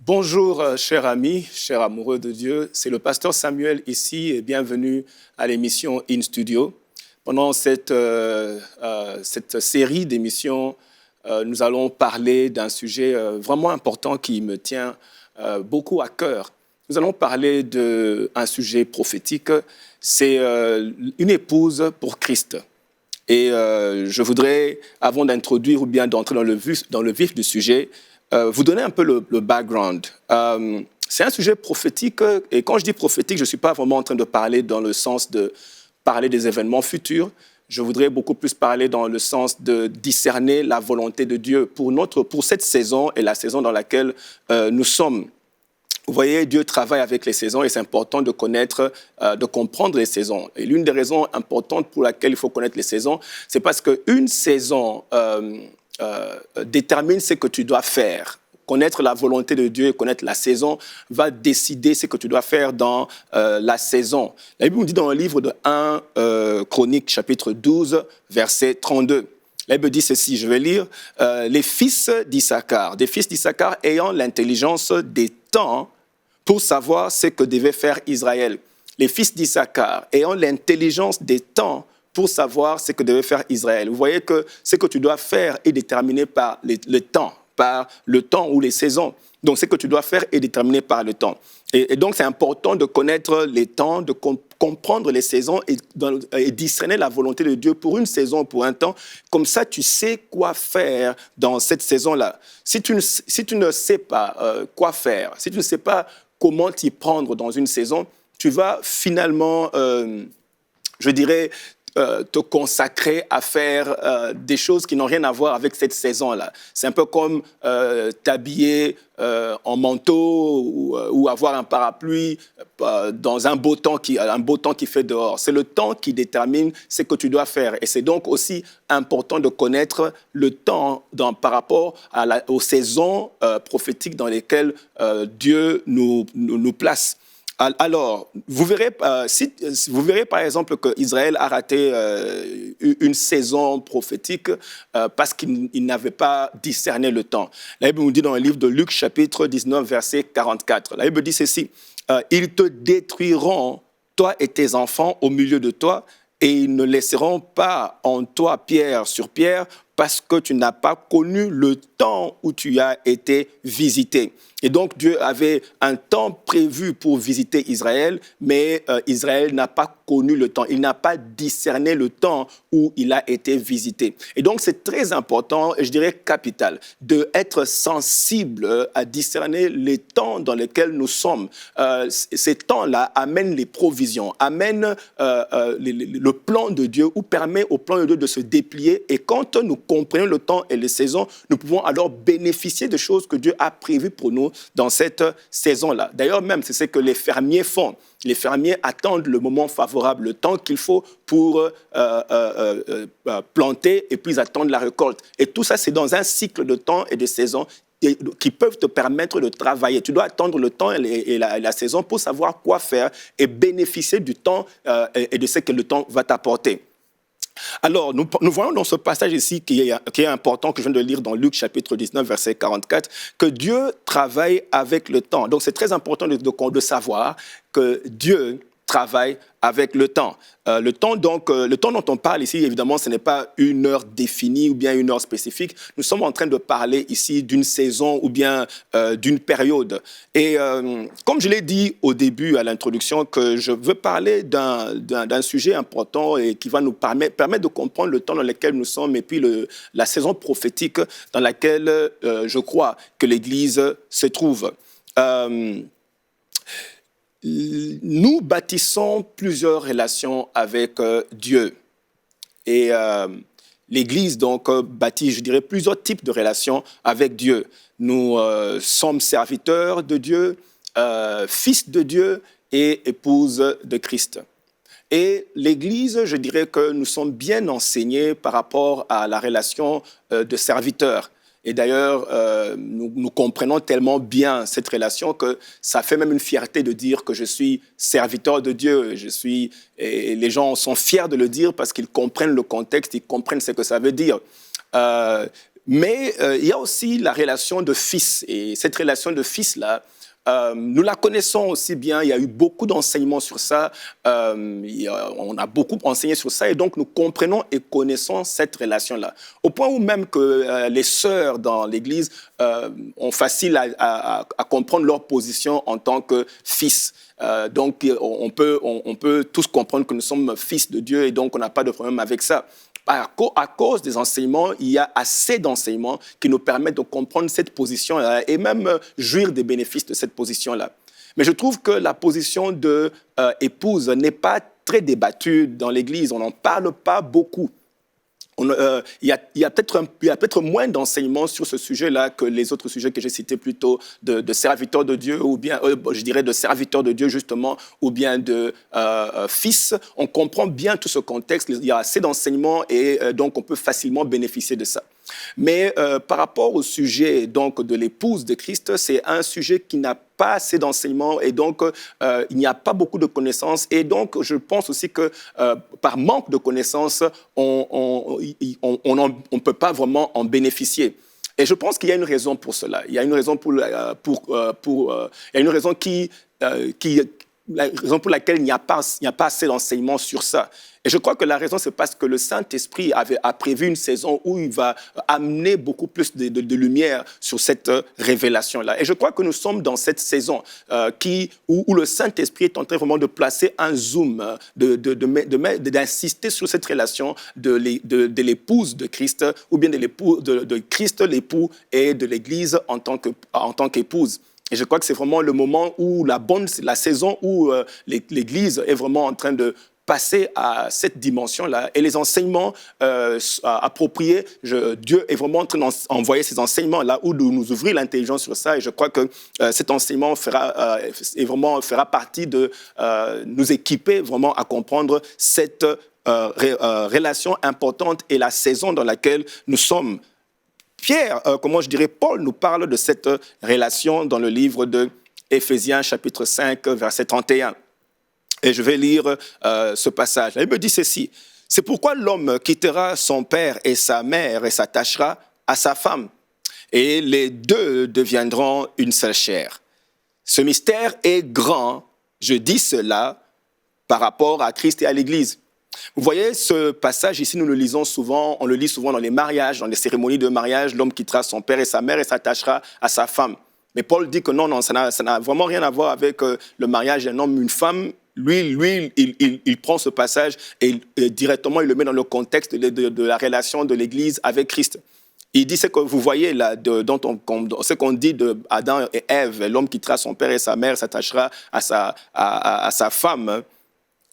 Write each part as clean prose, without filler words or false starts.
Bonjour, chers amis, chers amoureux de Dieu. C'est le pasteur Samuel ici et bienvenue à l'émission In Studio. Pendant cette série d'émissions, nous allons parler d'un sujet vraiment important qui me tient beaucoup à cœur. Nous allons parler d'un sujet prophétique, c'est une épouse pour Christ. Et je voudrais, avant d'introduire ou bien d'entrer dans le vif du sujet, vous donner un peu le background. C'est un sujet prophétique, et quand je dis prophétique, je ne suis pas vraiment en train de parler dans le sens de parler des événements futurs. Je voudrais beaucoup plus parler dans le sens de discerner la volonté de Dieu pour cette saison et la saison dans laquelle nous sommes. Vous voyez, Dieu travaille avec les saisons et c'est important de connaître, de comprendre les saisons. Et l'une des raisons importantes pour laquelle il faut connaître les saisons, c'est parce qu'une saison détermine ce que tu dois faire. Connaître la volonté de Dieu et connaître la saison va décider ce que tu dois faire dans la saison. La Bible nous dit dans le livre de 1 Chroniques, chapitre 12, verset 32. La Bible dit ceci, je vais lire. Les fils d'Issachar, des fils d'Issachar ayant l'intelligence des temps pour savoir ce que devait faire Israël. Les fils d'Issachar ayant l'intelligence des temps pour savoir ce que devait faire Israël. Vous voyez que ce que tu dois faire est déterminé par le temps ou les saisons. Donc, ce que tu dois faire est déterminé par le temps. Et donc, c'est important de connaître les temps, de comprendre les saisons et discerner la volonté de Dieu pour une saison, pour un temps. Comme ça, tu sais quoi faire dans cette saison-là. Si tu ne sais pas quoi faire, si tu ne sais pas comment t'y prendre dans une saison, tu vas finalement, je dirais, te consacrer à faire des choses qui n'ont rien à voir avec cette saison-là. C'est un peu comme t'habiller en manteau ou avoir un parapluie dans un beau temps qui fait dehors. C'est le temps qui détermine ce que tu dois faire. Et c'est donc aussi important de connaître le temps par rapport aux saisons prophétiques dans lesquelles Dieu nous place. Alors, vous verrez par exemple qu'Israël a raté une saison prophétique parce qu'il n'avait pas discerné le temps. La Bible nous dit dans le livre de Luc, chapitre 19, verset 44. La Bible dit ceci, « Ils te détruiront, toi et tes enfants, au milieu de toi, et ils ne laisseront pas en toi pierre sur pierre, parce que tu n'as pas connu le temps où tu as été visité. » Et donc, Dieu avait un temps prévu pour visiter Israël, mais Israël n'a pas connu le temps. Il n'a pas discerné le temps où il a été visité. Et donc, c'est très important, et je dirais capital, d'être sensible à discerner les temps dans lesquels nous sommes. Ces temps-là amènent les provisions, amènent le plan de Dieu, ou permet au plan de Dieu de se déplier. Et quand nous comprenons le temps et les saisons, nous pouvons alors bénéficier de choses que Dieu a prévues pour nous dans cette saison-là. D'ailleurs, même, c'est ce que les fermiers font. Les fermiers attendent le moment favorable, le temps qu'il faut pour planter et puis attendre la récolte. Et tout ça, c'est dans un cycle de temps et de saison qui peuvent te permettre de travailler. Tu dois attendre le temps et la saison pour savoir quoi faire et bénéficier du temps et de ce que le temps va t'apporter. Alors, nous voyons dans ce passage ici qui est important, que je viens de lire dans Luc chapitre 19, verset 44, que Dieu travaille avec le temps. Donc, c'est très important de savoir que Dieu travaille avec le temps. Le temps dont on parle ici, évidemment, ce n'est pas une heure définie ou bien une heure spécifique. Nous sommes en train de parler ici d'une saison ou bien d'une période. Et comme je l'ai dit au début, à l'introduction, que je veux parler d'un sujet important et qui va nous permettre de comprendre le temps dans lequel nous sommes et puis la saison prophétique dans laquelle je crois que l'Église se trouve. Nous bâtissons plusieurs relations avec Dieu. Et l'Église, donc, bâtit, je dirais, plusieurs types de relations avec Dieu. Nous sommes serviteurs de Dieu, fils de Dieu et épouses de Christ. Et l'Église, je dirais que nous sommes bien enseignés par rapport à la relation de serviteurs. Et d'ailleurs, nous comprenons tellement bien cette relation que ça fait même une fierté de dire que je suis serviteur de Dieu. Et les gens sont fiers de le dire parce qu'ils comprennent le contexte, ils comprennent ce que ça veut dire. Mais il y a aussi la relation de fils. Et cette relation de fils-là, nous la connaissons aussi bien. Il y a eu beaucoup d'enseignements sur ça. On a beaucoup enseigné sur ça. Et donc, nous comprenons et connaissons cette relation-là. Au point où même que les sœurs dans l'Église ont facile à comprendre leur position en tant que fils. Donc, on peut tous comprendre que nous sommes fils de Dieu et donc on n'a pas de problème avec ça. À cause des enseignements, il y a assez d'enseignements qui nous permettent de comprendre cette position-là et même jouir des bénéfices de cette position-là. Mais je trouve que la position d'épouse n'est pas très débattue dans l'Église. On n'en parle pas beaucoup. Il y a peut-être moins d'enseignements sur ce sujet-là que les autres sujets que j'ai cités plutôt de serviteurs de Dieu ou bien, je dirais, de serviteurs de Dieu justement, ou bien de fils. On comprend bien tout ce contexte. Il y a assez d'enseignements et donc on peut facilement bénéficier de ça. Mais par rapport au sujet donc, de l'épouse de Christ, c'est un sujet qui n'a pas assez d'enseignements et donc il n'y a pas beaucoup de connaissances. Et donc je pense aussi que par manque de connaissances, on ne peut pas vraiment en bénéficier. Et je pense qu'il y a une raison pour cela. Il y a une raison il y a une raison la raison pour laquelle il n'y a pas assez d'enseignements sur ça. Et je crois que la raison, c'est parce que le Saint-Esprit a prévu une saison où il va amener beaucoup plus de lumière sur cette révélation-là. Et je crois que nous sommes dans cette saison où le Saint-Esprit est en train vraiment de placer un zoom, d'insister sur cette relation de l'épouse de Christ, ou bien de Christ l'époux et de l'Église en tant qu'épouse. Et je crois que c'est vraiment le moment où la saison où l'Église est vraiment en train de passer à cette dimension-là. Et les enseignements appropriés, Dieu est vraiment en train d'envoyer ces enseignements-là où de nous ouvrir l'intelligence sur ça. Et je crois que cet enseignement fera partie de nous équiper vraiment à comprendre cette relation importante et la saison dans laquelle nous sommes. Paul nous parle de cette relation dans le livre de Éphésiens, chapitre 5, verset 31. Et je vais lire ce passage. Il me dit ceci: « C'est pourquoi l'homme quittera son père et sa mère et s'attachera à sa femme, et les deux deviendront une seule chair. Ce mystère est grand, je dis cela par rapport à Christ et à l'Église. » Vous voyez, ce passage ici, nous le lisons souvent, on le lit souvent dans les mariages, dans les cérémonies de mariage, l'homme quittera son père et sa mère et s'attachera à sa femme. Mais Paul dit que non, ça n'a vraiment rien à voir avec le mariage d'un homme, une femme. Lui, il prend ce passage et directement, il le met dans le contexte de la relation de l'Église avec Christ. Il dit ce que vous voyez là, ce qu'on dit de Adam et Ève, l'homme quittera son père et sa mère, s'attachera à sa femme.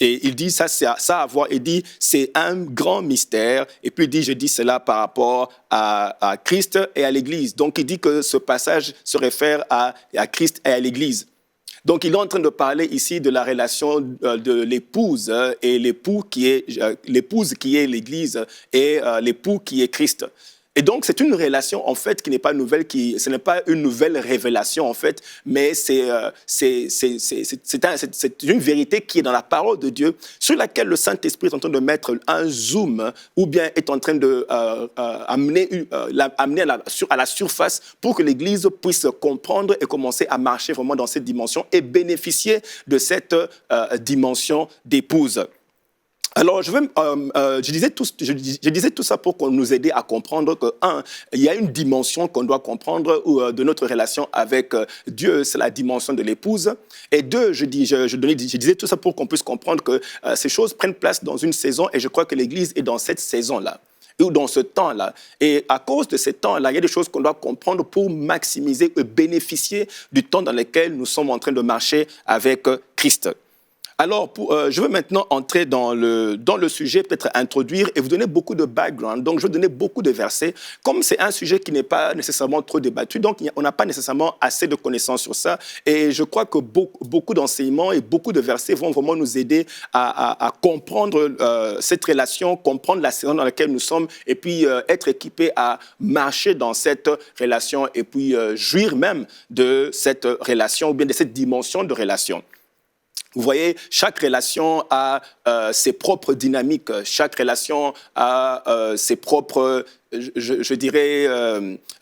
Et il dit, ça a à voir, il dit, c'est un grand mystère. Et puis il dit, je dis cela par rapport à Christ et à l'Église. Donc il dit que ce passage se réfère à Christ et à l'Église. Donc il est en train de parler ici de la relation de l'épouse et l'épouse qui est l'Église et l'époux qui est Christ. Et donc, c'est une relation, en fait, qui n'est pas nouvelle, ce n'est pas une nouvelle révélation, en fait, mais c'est une vérité qui est dans la parole de Dieu, sur laquelle le Saint-Esprit est en train de mettre un zoom, ou bien est en train de amener à la surface pour que l'Église puisse comprendre et commencer à marcher vraiment dans cette dimension et bénéficier de cette dimension d'épouse. Alors, je disais tout ça pour nous aider à comprendre que, il y a une dimension qu'on doit comprendre de notre relation avec Dieu, c'est la dimension de l'épouse. Et deux, je disais tout ça pour qu'on puisse comprendre que ces choses prennent place dans une saison et je crois que l'Église est dans cette saison-là, ou dans ce temps-là. Et à cause de ce temps-là, il y a des choses qu'on doit comprendre pour maximiser et bénéficier du temps dans lequel nous sommes en train de marcher avec Christ. Alors, je veux maintenant entrer dans le sujet, peut-être introduire et vous donner beaucoup de background. Donc, je vais donner beaucoup de versets. Comme c'est un sujet qui n'est pas nécessairement trop débattu, donc on n'a pas nécessairement assez de connaissances sur ça. Et je crois que beaucoup d'enseignements et beaucoup de versets vont vraiment nous aider à comprendre cette relation, comprendre la saison dans laquelle nous sommes et puis être équipés à marcher dans cette relation et puis jouir même de cette relation ou bien de cette dimension de relation. Vous voyez, chaque relation a ses propres dynamiques, chaque relation a ses propres je dirais,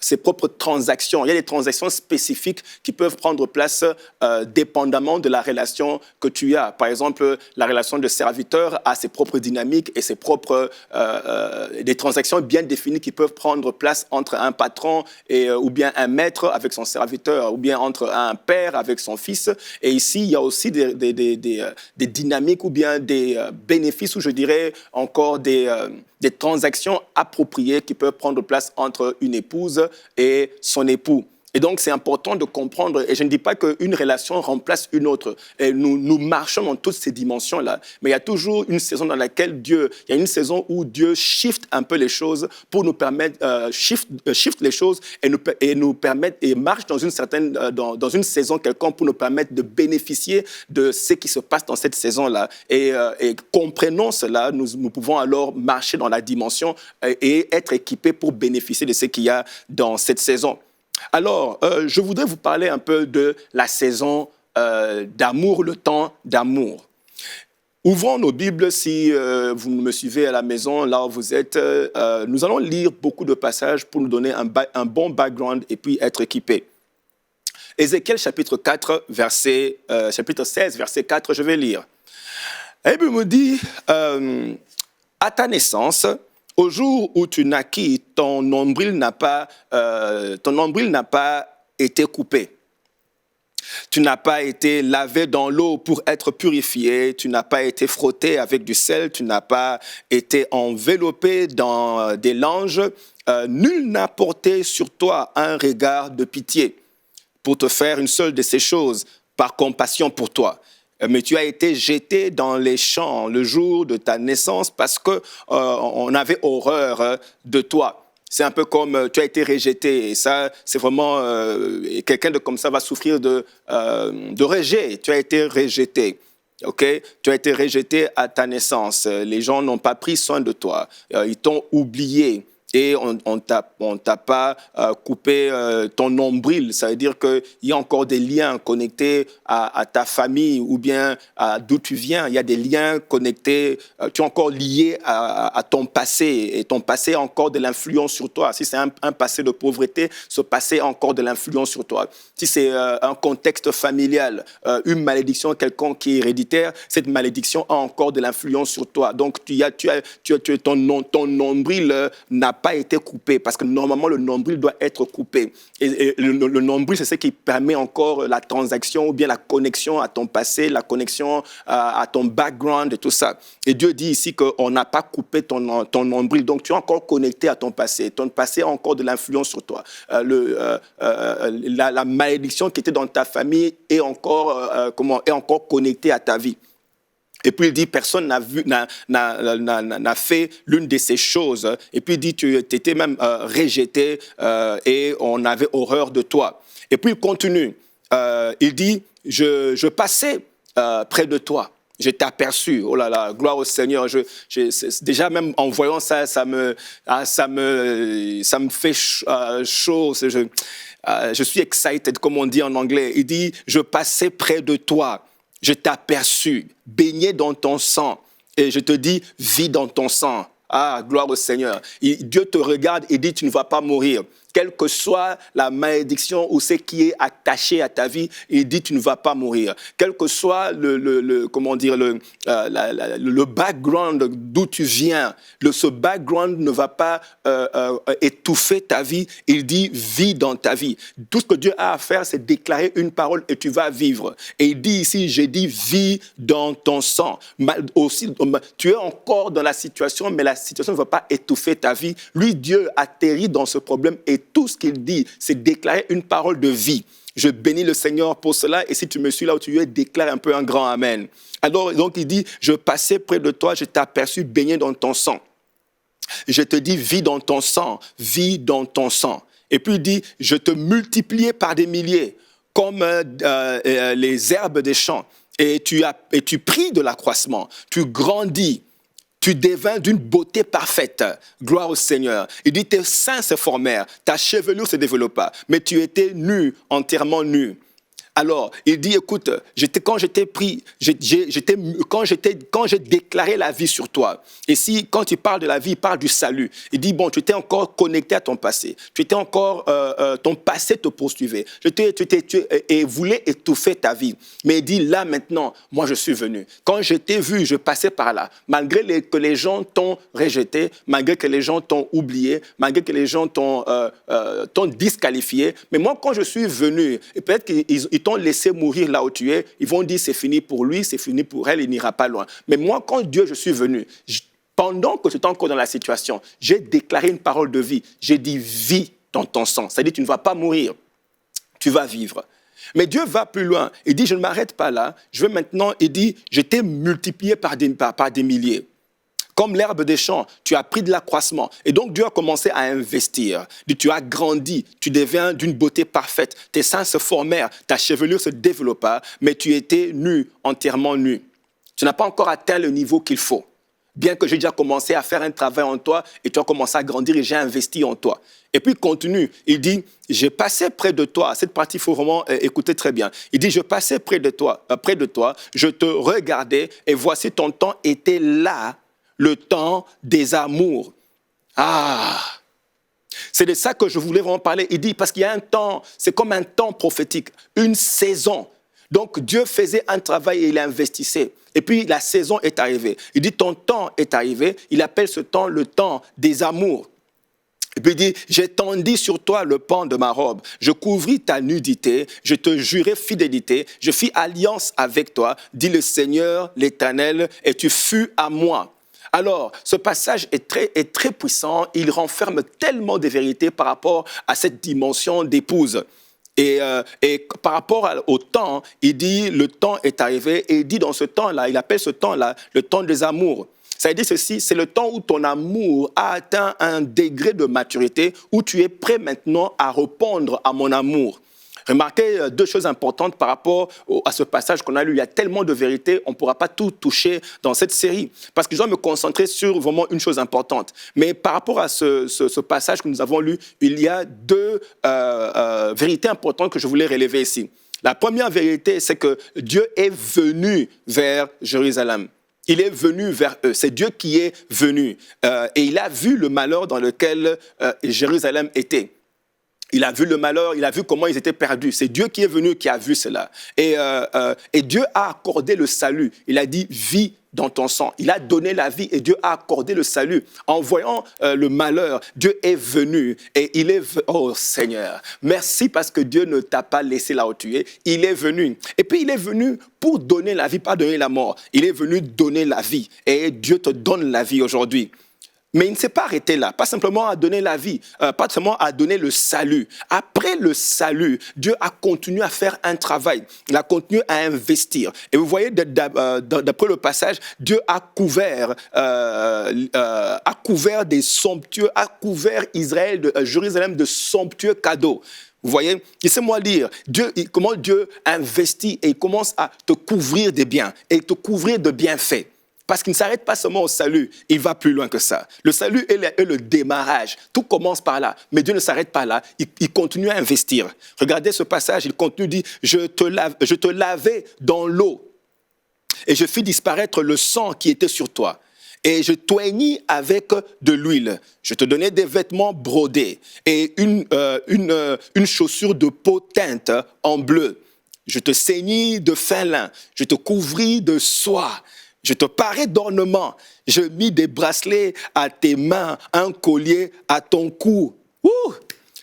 ses propres transactions. Il y a des transactions spécifiques qui peuvent prendre place dépendamment de la relation que tu as. Par exemple, la relation de serviteur a ses propres dynamiques et ses propres des transactions bien définies qui peuvent prendre place entre un patron ou bien un maître avec son serviteur, ou bien entre un père avec son fils. Et ici, il y a aussi des dynamiques ou bien des bénéfices, ou je dirais encore des transactions appropriées qui peuvent prendre place entre une épouse et son époux. Et donc, c'est important de comprendre, et je ne dis pas qu'une relation remplace une autre. Et nous marchons dans toutes ces dimensions-là, mais il y a toujours une saison dans laquelle il y a une saison où Dieu shift un peu les choses pour nous permettre, shift les choses et nous permettre, et marche dans dans une saison quelconque pour nous permettre de bénéficier de ce qui se passe dans cette saison-là. Et comprenons cela, nous pouvons alors marcher dans la dimension et être équipés pour bénéficier de ce qu'il y a dans cette saison. Alors, je voudrais vous parler un peu de la saison d'amour, le temps d'amour. Ouvrons nos Bibles si vous me suivez à la maison, là où vous êtes. Nous allons lire beaucoup de passages pour nous donner un bon background et puis être équipés. Ézéchiel chapitre 16, verset 4, je vais lire. La Bible me dit, à ta naissance, au jour où tu naquis, ton nombril n'a pas été coupé. Tu n'as pas été lavé dans l'eau pour être purifié. Tu n'as pas été frotté avec du sel. Tu n'as pas été enveloppé dans des langes. Nul n'a porté sur toi un regard de pitié pour te faire une seule de ces choses par compassion pour toi. Mais tu as été jeté dans les champs le jour de ta naissance parce qu'on avait horreur de toi. C'est un peu comme tu as été rejeté. Et ça, c'est vraiment... quelqu'un de comme ça va souffrir de rejet. Tu as été rejeté. Okay? Tu as été rejeté à ta naissance. Les gens n'ont pas pris soin de toi. Ils t'ont oublié. Et on t'a pas coupé ton nombril. Ça veut dire qu'il y a encore des liens connectés à ta famille ou bien à d'où tu viens. Il y a des liens connectés. Tu es encore lié à ton passé. Et ton passé a encore de l'influence sur toi. Si c'est un passé de pauvreté, ce passé a encore de l'influence sur toi. Si c'est un contexte familial, une malédiction quelconque qui est héréditaire, cette malédiction a encore de l'influence sur toi. Donc, ton nombril n'a pas été coupé, parce que normalement, le nombril doit être coupé. Et le nombril, c'est ce qui permet encore la transaction ou bien la connexion à ton passé, la connexion à ton background et tout ça. Et Dieu dit ici qu'on n'a pas coupé ton nombril, donc tu es encore connecté à ton passé. Ton passé a encore de l'influence sur toi. La malédiction qui était dans ta famille est encore connectée à ta vie. Et puis il dit, personne n'a fait l'une de ces choses. Et puis il dit, tu étais même rejeté et on avait horreur de toi. Et puis il continue. Il dit, je passais près de toi. Je t'ai aperçu. Oh là là, gloire au Seigneur. Déjà même en voyant ça, ça me fait chaud. Je suis excited, comme on dit en anglais. Il dit, je passais près de toi. Je t'ai aperçu, baigné dans ton sang, et je te dis, vis dans ton sang. Ah, gloire au Seigneur. Dieu te regarde et dit, tu ne vas pas mourir. Quelle que soit la malédiction ou ce qui est attaché à ta vie, il dit, tu ne vas pas mourir. Quel que soit le background d'où tu viens, ce background ne va pas étouffer ta vie. Il dit, vis dans ta vie. Tout ce que Dieu a à faire, c'est déclarer une parole et tu vas vivre. Et il dit ici, j'ai dit, vis dans ton sang. Tu es encore dans la situation, mais la situation ne va pas étouffer ta vie. Lui, Dieu atterrit dans ce problème et tout ce qu'il dit, c'est déclarer une parole de vie. Je bénis le Seigneur pour cela. Et si tu me suis là où tu es, déclare un peu un grand amen. Alors, donc, il dit, je passais près de toi, je t'ai aperçu baigné dans ton sang. Je te dis, vis dans ton sang, vis dans ton sang. Et puis, il dit, je te multipliais par des milliers, comme les herbes des champs. Et tu pris de l'accroissement, tu grandis. Tu devins d'une beauté parfaite. Gloire au Seigneur. Il dit, tes seins se formèrent, ta chevelure se développa, mais tu étais nu, entièrement nu. Alors, il dit, écoute, quand j'étais pris, quand j'ai déclaré la vie sur toi, et si, quand il parle de la vie, il parle du salut, il dit, bon, tu étais encore connecté à ton passé, tu étais encore, ton passé te poursuivait, et voulait étouffer ta vie. Mais il dit, là, maintenant, moi, je suis venu. Quand je t'ai vu, je passais par là, malgré que les gens t'ont rejeté, malgré que les gens t'ont oublié, malgré que les gens t'ont disqualifié, mais moi, quand je suis venu, et peut-être qu'ils t'ont laissé mourir là où tu es, ils vont dire c'est fini pour lui, c'est fini pour elle, il n'ira pas loin. Mais moi, quand Dieu, je suis venu, pendant que tu étais encore dans la situation, j'ai déclaré une parole de vie. J'ai dit vis dans ton sang. C'est-à-dire tu ne vas pas mourir, tu vas vivre. Mais Dieu va plus loin. Il dit je ne m'arrête pas là. Je vais maintenant, il dit je t'ai multiplié par des milliers. Comme l'herbe des champs, tu as pris de l'accroissement. Et donc, Dieu a commencé à investir. Tu as grandi, tu deviens d'une beauté parfaite. Tes seins se formèrent, ta chevelure se développa, mais tu étais nu, entièrement nu. Tu n'as pas encore atteint le niveau qu'il faut. Bien que j'ai déjà commencé à faire un travail en toi et tu as commencé à grandir et j'ai investi en toi. Et puis, il continue. Il dit, j'ai passé près de toi. Cette partie, il faut vraiment écouter très bien. Il dit, je passais près de toi, je te regardais et voici ton temps était là, le temps des amours. Ah, c'est de ça que je voulais vraiment parler. Il dit, parce qu'il y a un temps, c'est comme un temps prophétique, une saison. Donc, Dieu faisait un travail et il investissait. Et puis, la saison est arrivée. Il dit, ton temps est arrivé. Il appelle ce temps le temps des amours. Et puis il dit, j'étendis sur toi le pan de ma robe, je couvris ta nudité, je te jurai fidélité, je fis alliance avec toi, dit le Seigneur l'Éternel, et tu fus à moi. Alors, ce passage est très puissant, il renferme tellement de vérités par rapport à cette dimension d'épouse. Et par rapport au temps, il dit, le temps est arrivé, et il dit dans ce temps-là, il appelle ce temps-là le temps des amours. Ça veut dire ceci, c'est le temps où ton amour a atteint un degré de maturité, où tu es prêt maintenant à répondre à mon amour. Remarquez deux choses importantes par rapport à ce passage qu'on a lu. Il y a tellement de vérités, on ne pourra pas tout toucher dans cette série. Parce que je dois me concentrer sur vraiment une chose importante. Mais par rapport à ce passage que nous avons lu, il y a deux vérités importantes que je voulais relever ici. La première vérité, c'est que Dieu est venu vers Jérusalem. Il est venu vers eux. C'est Dieu qui est venu. Et il a vu le malheur dans lequel Jérusalem était. Il a vu le malheur, il a vu comment ils étaient perdus. C'est Dieu qui est venu, qui a vu cela. Et Dieu a accordé le salut. Il a dit, vis dans ton sang. Il a donné la vie et Dieu a accordé le salut. En voyant le malheur, Dieu est venu. Et oh Seigneur, merci parce que Dieu ne t'a pas laissé là où tu es. Il est venu. Et puis il est venu pour donner la vie, pas donner la mort. Il est venu donner la vie. Et Dieu te donne la vie aujourd'hui. Mais il ne s'est pas arrêté là, pas simplement à donner la vie, pas simplement à donner le salut. Après le salut, Dieu a continué à faire un travail, il a continué à investir. Et vous voyez, d'après le passage, Dieu a couvert des somptueux, a couvert Jérusalem de somptueux cadeaux. Vous voyez, laissez-moi lire comment Dieu investit et il commence à te couvrir des biens et te couvrir de bienfaits. Parce qu'il ne s'arrête pas seulement au salut, il va plus loin que ça. Le salut est le démarrage. Tout commence par là, mais Dieu ne s'arrête pas là. Il continue à investir. Regardez ce passage, il continue, dit, je te lavais dans l'eau et je fis disparaître le sang qui était sur toi. Et je t'oignis avec de l'huile. Je te donnais des vêtements brodés et une chaussure de peau teinte en bleu. Je te ceignis de fin lin. Je te couvris de soie. Je te parais d'ornements. Je mis des bracelets à tes mains, un collier à ton cou.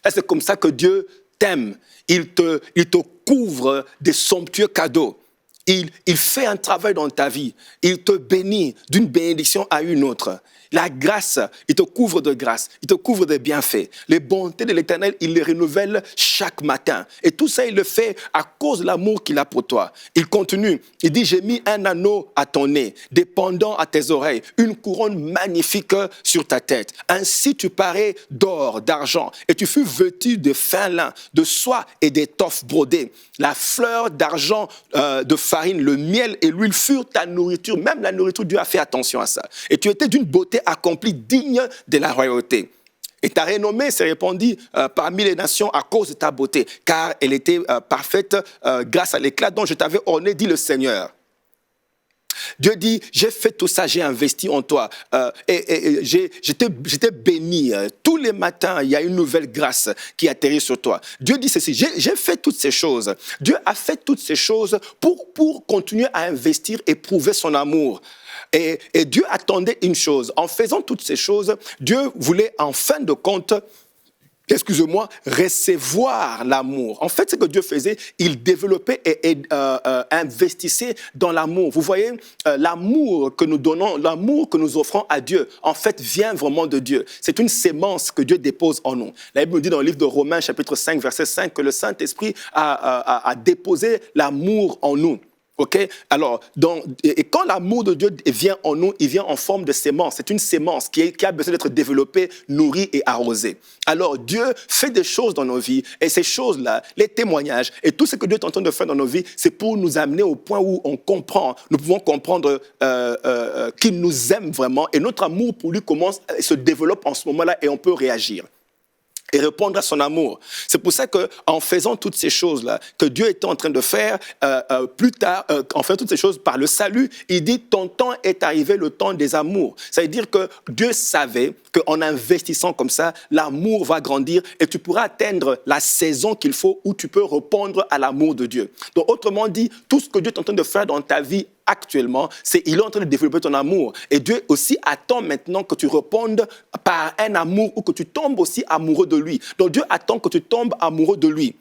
C'est comme ça que Dieu t'aime. Il te couvre des somptueux cadeaux. Il fait un travail dans ta vie. Il te bénit d'une bénédiction à une autre. La grâce, il te couvre de grâce, il te couvre de bienfaits. Les bontés de l'Éternel, il les renouvelle chaque matin. Et tout ça, il le fait à cause de l'amour qu'il a pour toi. Il continue, il dit, j'ai mis un anneau à ton nez, des pendants à tes oreilles, une couronne magnifique sur ta tête. Ainsi tu parais d'or, d'argent, et tu fus vêtu de fin lin, de soie et d'étoffe brodée. La fleur d'argent, de farine, le miel et l'huile furent ta nourriture. Même la nourriture, Dieu a fait attention à ça. Et tu étais d'une beauté accomplie, digne de la royauté. Et ta renommée s'est répandue parmi les nations à cause de ta beauté, car elle était parfaite grâce à l'éclat dont je t'avais orné, dit le Seigneur. Dieu dit, j'ai fait tout ça, j'ai investi en toi. J'étais béni. Tous les matins, il y a une nouvelle grâce qui atterrit sur toi. Dieu dit ceci, j'ai fait toutes ces choses. Dieu a fait toutes ces choses pour continuer à investir et prouver son amour. Et Dieu attendait une chose. En faisant toutes ces choses, Dieu voulait en fin de compte, recevoir l'amour. En fait, ce que Dieu faisait, il développait et investissait dans l'amour. Vous voyez, l'amour que nous donnons, l'amour que nous offrons à Dieu, en fait, vient vraiment de Dieu. C'est une sémence que Dieu dépose en nous. La Bible nous dit dans le livre de Romains, chapitre 5, verset 5, que le Saint-Esprit a déposé l'amour en nous. Okay? Alors, et quand l'amour de Dieu vient en nous, il vient en forme de sémence. C'est une sémence qui a besoin d'être développée, nourrie et arrosée. Alors, Dieu fait des choses dans nos vies, et ces choses-là, les témoignages, et tout ce que Dieu est en train de faire dans nos vies, c'est pour nous amener au point où on comprend, nous pouvons comprendre qu'il nous aime vraiment, et notre amour pour lui commence et se développe en ce moment-là, et on peut réagir et répondre à son amour. C'est pour ça qu'en faisant toutes ces choses-là, que Dieu était en train de faire, plus tard, en faisant toutes ces choses par le salut, il dit, ton temps est arrivé, le temps des amours. Ça veut dire que Dieu savait qu'en investissant comme ça, l'amour va grandir et tu pourras atteindre la saison qu'il faut où tu peux répondre à l'amour de Dieu. Donc, autrement dit, tout ce que Dieu est en train de faire dans ta vie actuellement, il est en train de développer ton amour. Et Dieu aussi attend maintenant que tu répondes par un amour ou que tu tombes aussi amoureux de lui. Donc Dieu attend que tu tombes amoureux de lui.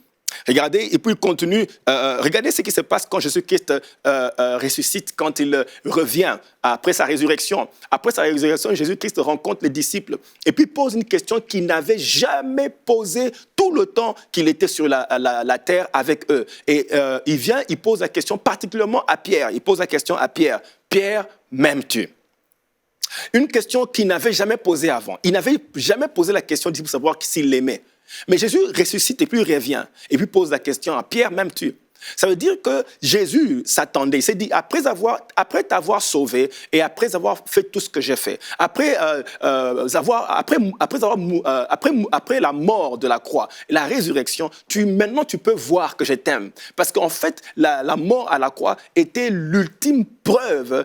Regardez, et puis il continue. Regardez ce qui se passe quand Jésus-Christ ressuscite, quand il revient après sa résurrection. Après sa résurrection, Jésus-Christ rencontre les disciples et puis pose une question qu'il n'avait jamais posée tout le temps qu'il était sur la terre avec eux. Et il pose la question particulièrement à Pierre. Il pose la question à Pierre. Pierre, m'aimes-tu? Une question qu'il n'avait jamais posée avant. Il n'avait jamais posé la question pour savoir s'il l'aimait. Mais Jésus ressuscite et puis il revient. Et puis pose la question à Pierre, m'aimes-tu? Ça veut dire que Jésus s'attendait. Il s'est dit, après t'avoir sauvé et après avoir fait tout ce que j'ai fait, après la mort de la croix, la résurrection, maintenant tu peux voir que je t'aime. Parce qu'en fait, la mort à la croix était l'ultime preuve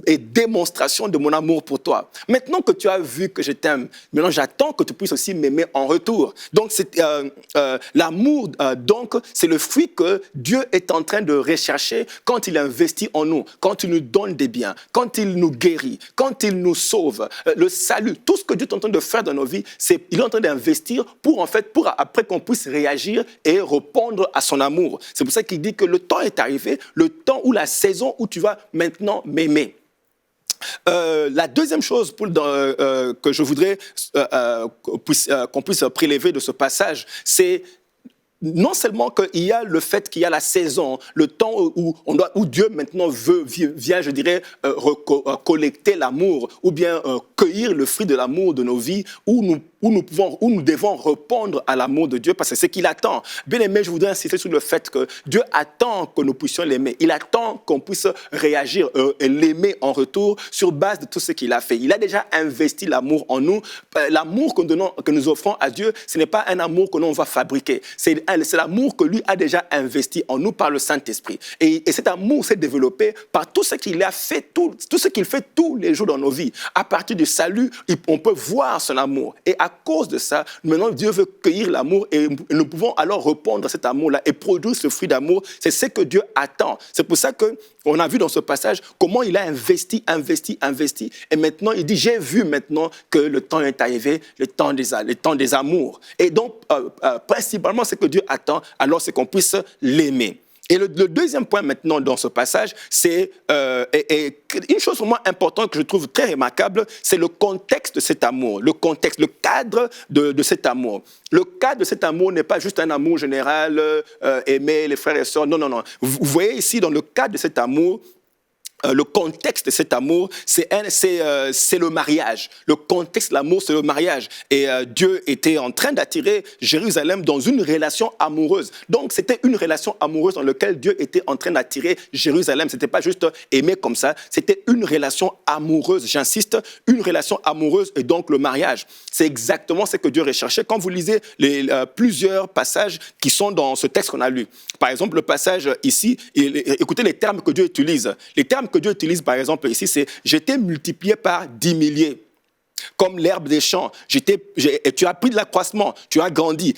et démonstration de mon amour pour toi. Maintenant que tu as vu que je t'aime, maintenant j'attends que tu puisses aussi m'aimer en retour. Donc l'amour, donc, c'est le fruit que Dieu est en train de rechercher quand il investit en nous, quand il nous donne des biens, quand il nous guérit, quand il nous sauve, le salut, tout ce que Dieu est en train de faire dans nos vies, il est en train d'investir pour après qu'on puisse réagir et répondre à son amour. C'est pour ça qu'il dit que le temps est arrivé, le temps ou la saison où tu vas maintenant m'aimer. La deuxième chose que je voudrais qu'on puisse prélever de ce passage, c'est non seulement qu'il y a le fait qu'il y a la saison, le temps où Dieu maintenant vient, je dirais, collecter l'amour ou bien cueillir le fruit de l'amour de nos vies, où nous devons répondre à l'amour de Dieu, parce que c'est ce qu'il attend. Bien aimé, je voudrais insister sur le fait que Dieu attend que nous puissions l'aimer. Il attend qu'on puisse réagir et l'aimer en retour sur base de tout ce qu'il a fait. Il a déjà investi l'amour en nous. L'amour que nous offrons à Dieu, ce n'est pas un amour que l'on va fabriquer. C'est l'amour que lui a déjà investi en nous par le Saint-Esprit. Et cet amour s'est développé par tout ce qu'il a fait, tout ce qu'il fait tous les jours dans nos vies. À partir du salut, on peut voir son amour. Et à cause de ça, maintenant Dieu veut cueillir l'amour et nous pouvons alors répondre à cet amour-là et produire ce fruit d'amour. C'est ce que Dieu attend. C'est pour ça qu'on a vu dans ce passage comment il a investi. Et maintenant, il dit, j'ai vu maintenant que le temps est arrivé, le temps des amours. Et donc, principalement, ce que Dieu attend, alors c'est qu'on puisse l'aimer. Et le deuxième point maintenant dans ce passage, c'est une chose vraiment importante que je trouve très remarquable, c'est le contexte de cet amour, le cadre de cet amour. Le cadre de cet amour n'est pas juste un amour général, aimer les frères et sœurs, non. Vous voyez ici, dans le cadre de cet amour, le contexte de cet amour, c'est le mariage. Le contexte de l'amour, c'est le mariage. Et Dieu était en train d'attirer Jérusalem dans une relation amoureuse. Donc, c'était une relation amoureuse dans laquelle Dieu était en train d'attirer Jérusalem. Ce n'était pas juste aimer comme ça, c'était une relation amoureuse. J'insiste, une relation amoureuse et donc le mariage. C'est exactement ce que Dieu recherchait. Quand vous lisez plusieurs passages qui sont dans ce texte qu'on a lu, par exemple, le passage ici, écoutez les termes que Dieu utilise. Les termes que Dieu utilise, par exemple, ici, c'est « j'étais multiplié par 10 milliers, comme l'herbe des champs. Tu as pris de l'accroissement, tu as grandi. »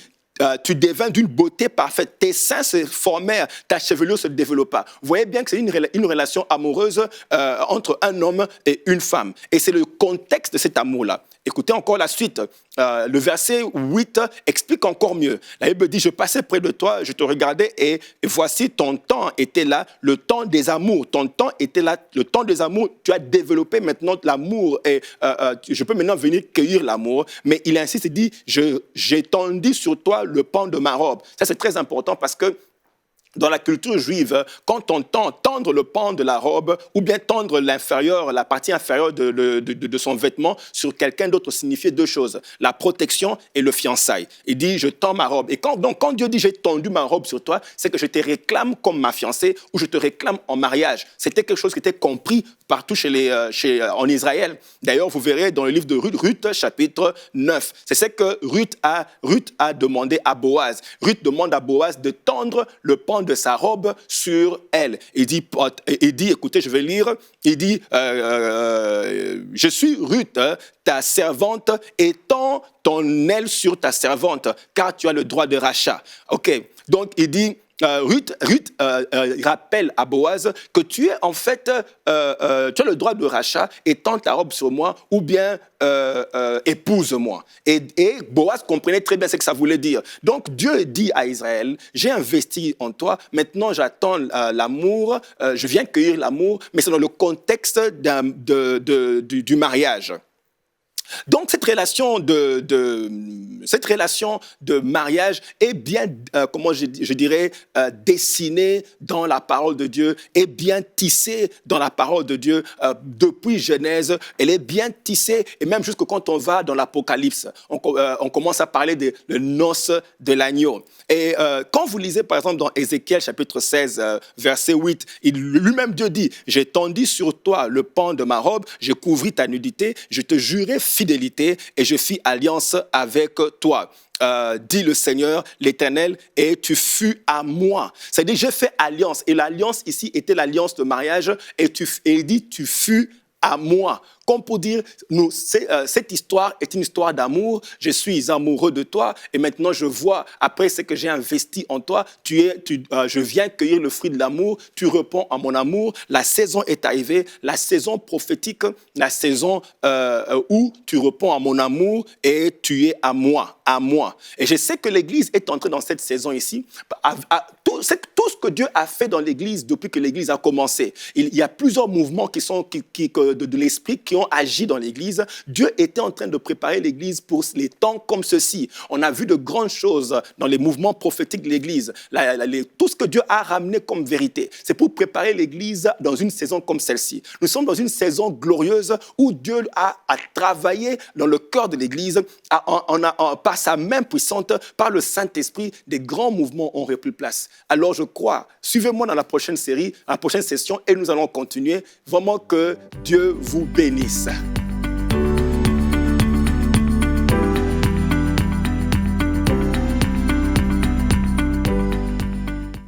Tu devins d'une beauté parfaite. Tes seins se formèrent, ta chevelure se développa. Vous voyez bien que c'est une relation amoureuse entre un homme et une femme. Et c'est le contexte de cet amour-là. Écoutez encore la suite. Le verset 8 explique encore mieux. La Bible dit, je passais près de toi, je te regardais et voici ton temps était là, le temps des amours. Ton temps était là, le temps des amours. Tu as développé maintenant l'amour et je peux maintenant venir cueillir l'amour. Mais il insiste, il dit, j'ai tendu sur toi le pan de ma robe. Ça, c'est très important parce que dans la culture juive, quand on tend tendre le pan de la robe ou bien tendre la partie inférieure de son vêtement sur quelqu'un d'autre signifiait deux choses, la protection et le fiançailles. Il dit, je tends ma robe. Et quand Dieu dit, j'ai tendu ma robe sur toi, c'est que je te réclame comme ma fiancée ou je te réclame en mariage. C'était quelque chose qui était compris partout en Israël. D'ailleurs, vous verrez dans le livre de Ruth, chapitre 9. C'est ce que Ruth a demandé à Boaz. Ruth demande à Boaz de tendre le pan de sa robe sur elle. Il dit, écoutez, je vais lire, il dit, je suis Ruth, ta servante, et tends ton aile sur ta servante, car tu as le droit de rachat. OK, donc il dit, Ruth rappelle à Boaz que tu es en fait, tu as le droit de rachat et tends ta robe sur moi ou bien épouse-moi. Et Boaz comprenait très bien ce que ça voulait dire. Donc Dieu dit à Israël, j'ai investi en toi, maintenant j'attends l'amour, je viens cueillir l'amour, mais c'est dans le contexte du mariage. Donc, cette relation de mariage est bien, comment je dirais, dessinée dans la parole de Dieu, est bien tissée dans la parole de Dieu depuis Genèse. Elle est bien tissée, et même jusque quand on va dans l'Apocalypse, on commence à parler des noces de l'agneau. Et quand vous lisez, par exemple, dans Ézéchiel, chapitre 16, verset 8, lui-même Dieu dit, « J'ai tendu sur toi le pan de ma robe, j'ai couvri ta nudité, je te jurai fidélité et je fis alliance avec toi. » Dit le Seigneur, l'Éternel, et tu fus à moi. C'est-à-dire, j'ai fait alliance. Et l'alliance ici était l'alliance de mariage. Et il dit, tu fus à moi. Comme pour dire, cette histoire est une histoire d'amour. Je suis amoureux de toi et maintenant je vois, après ce que j'ai investi en toi, je viens cueillir le fruit de l'amour, tu réponds à mon amour. La saison est arrivée, la saison prophétique, la saison où tu réponds à mon amour et tu es à moi, à moi. Et je sais que l'Église est entrée dans cette saison ici. Tout ce que Dieu a fait dans l'Église depuis que l'Église a commencé. Il y a plusieurs mouvements de l'Esprit qui ont agi dans l'Église. Dieu était en train de préparer l'Église pour les temps comme ceci. On a vu de grandes choses dans les mouvements prophétiques de l'Église. Tout ce que Dieu a ramené comme vérité, c'est pour préparer l'Église dans une saison comme celle-ci. Nous sommes dans une saison glorieuse où Dieu a travaillé dans le cœur de l'Église. Par sa main puissante, par le Saint-Esprit, des grands mouvements ont repris place. Alors je crois, suivez-moi dans la prochaine série, la prochaine session, et nous allons continuer. Vraiment que Dieu vous bénisse.